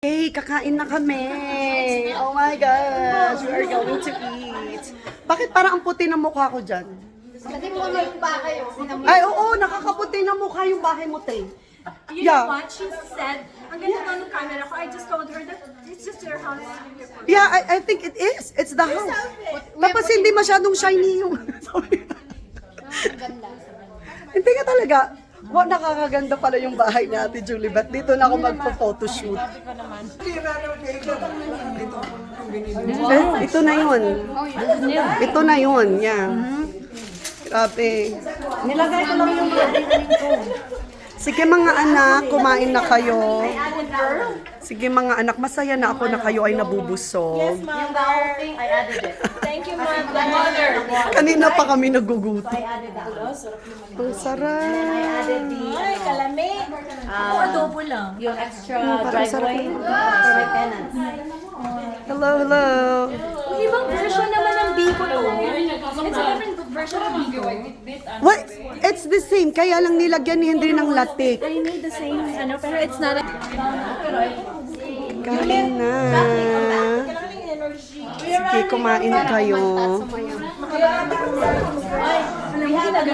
Hey, kakain na kami. Oh my gosh, we are going to eat. Bakit parang ang puti ng mukha ko dyan? Kasi mo na yung bahay. Ay, oo, nakakaputi ng mukha yung bahay mo, te. You know what? She said, ang ganda daw ng camera ko. I just told her that it's just your house. Yeah, I think it is. It's the house. Tapos hindi masyadong shiny yung... Hindi ka talaga. Wow, nakakaganda pala yung bahay ni Ate Julie. But dito na ako magpo-photoshoot. Ito na yun. Ito na yun, yeah. Grabe. Nilagay ko lang yung Sige mga anak, kumain na kayo. Sige mga anak, masaya na ako na kayo ay nabubusog. Yung the thing, I added it. Thank you, Mother. Kanina pa kami nagugutom. I added that. Ang sarap. I added the Ay, kalami. Ako adobo lang. yung extra parang sarap driveway yun. for my tenants. Hello, hello. Ibang version naman ng biko to. It's a different version of biko. What? It's the same, kaya lang nilagyan ni Henry ng latik. I made the same, ano, pero it's not a... Kain na. Sige, kumain kayo.